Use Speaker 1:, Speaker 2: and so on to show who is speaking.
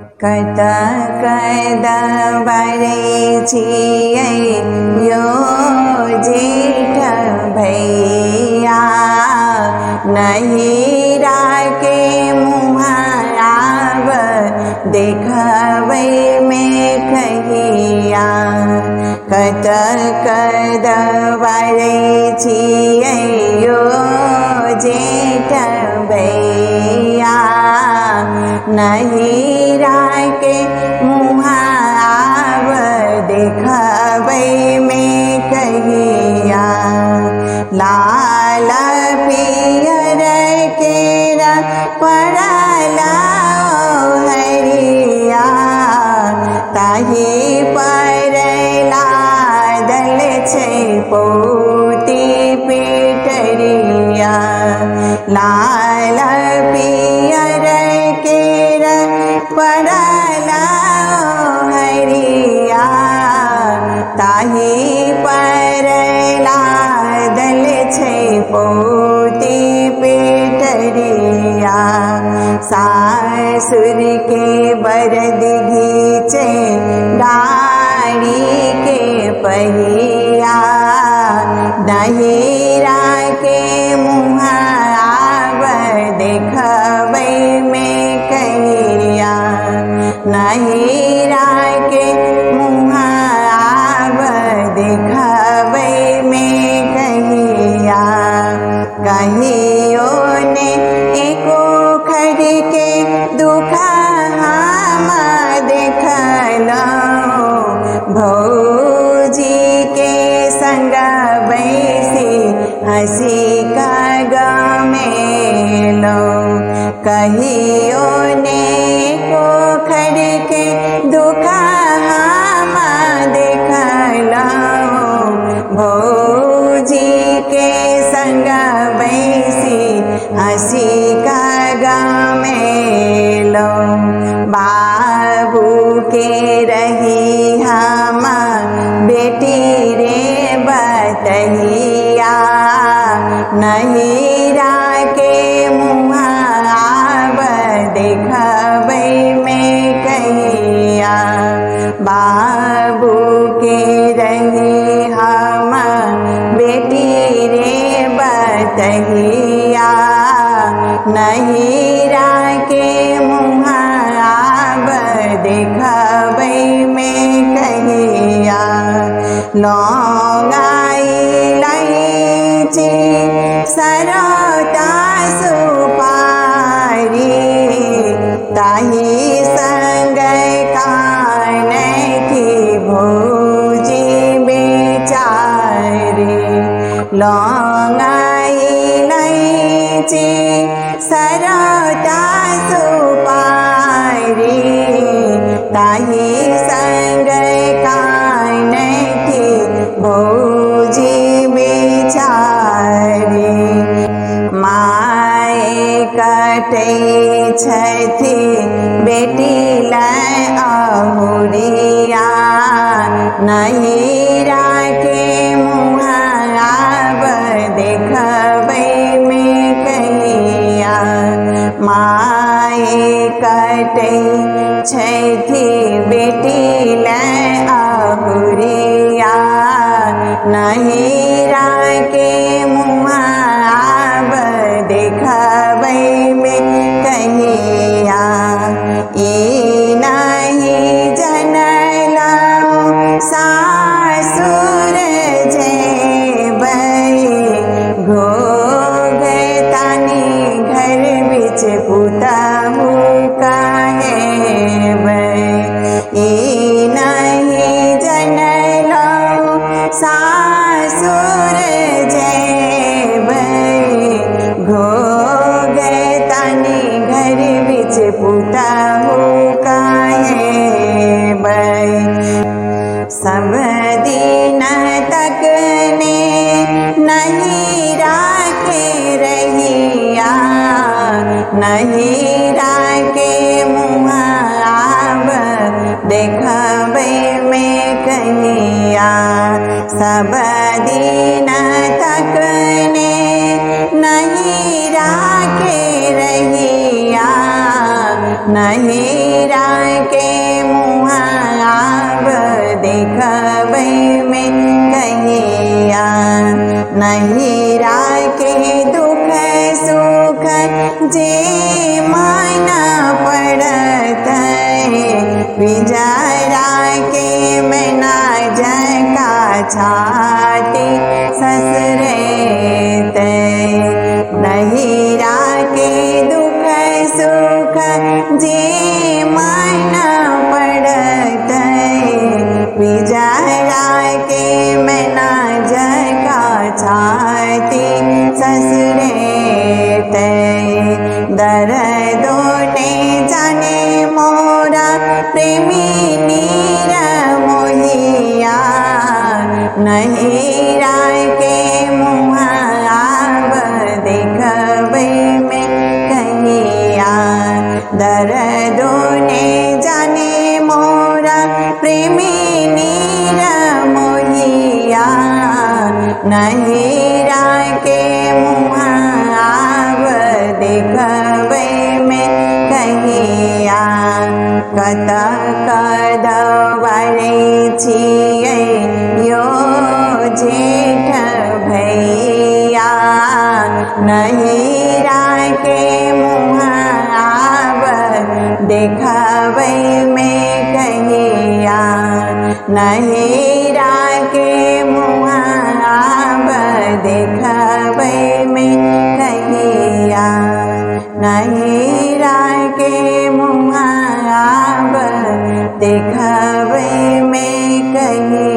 Speaker 1: कत कदवरे छियै यो जेठ भैया, नहिरा के मुहाराव देखबै में कहिया। कत कदवरे छियै यो जेठ भैया, नहिरा के मुहाव देखबै में कहिया। लाल पियर केरा पड़ला हरिया, ताहि पर लादल छै पोती पिटरिया। लाल पियर केरा पड़ला हरिया, ताहि पर लादल छै पोती पिटरिया। सासुर के बरद घीचे डाड़ी के पहिया, नहिरा के मुहाव देखबै में कहिया। नहिरा के मुहाव देखबै में कहिया। कहियो ने एको खड़ी के दुख हम देखलौं, भौजी के संग बैसी हंसी का गमेलौं। कहियो ने एको खड़ी के दुख हम देखलौं, भौजी के संग बैसी हंसी का गमेलौं। बाबू के रही हम बेटी रे बतहिया, नहिरा के मुहाव देखबै में कहिया। बाबू के रही हम बेटी रे बतहिया, नहिरा के मुहाव देखबै में कहिया। लौंगा इलायची सरौता सुपारी, ताहि संग कानैठी भौजी बेचारी। लौंगा इलायची सरौता सुपारी, ताहि संग कानैठी भौजी बेचारी। माए कटै छथि बेटी लै अहुरिया, नहिरा के मुहाव देखबै में कहिया। माए कटै छथि बेटी लै अहुरिया, नहिरा के मुहाव देखबै में कहिया। ई नहीं जनलौं सासुर जेबै, घोघतानी घर बिच पुतहु कहेबै। ई नहीं जनलौं सासुर जेबै, घोघतानी घर बिच पुतहु कहेबै। सब दिन तक ने नहिरा के रहिया, नहिरा के मुहाव देखबै में कहिया। सब दिन तक ने नहिरा के रहिया, नहिरा नहीं राखे दुख सुख जे मन पड़त विजरा के मैं ना जका छाती ससरे ते नहीं राखे दुख सुख जे मन पड़त विजरा के मैं ना जका छाती ससरे ते दर्दो ने जाने मोरा प्रेमी नीर मोहिया नहीं राखे मुँह आब देखबे में कहिया दर्दो ने जाने मोरा प्रेमी नीर मोहिया नहीं राखे मुँह आब देखबे में कहिया कत कदवरे छियै यो जेठ भैया नहीं राखे मुँह आब देखबे में कहिया नहीं राखे मुँह आब देखबे में कहिया नहीं राखे मुँह आब देखबे में कहिया।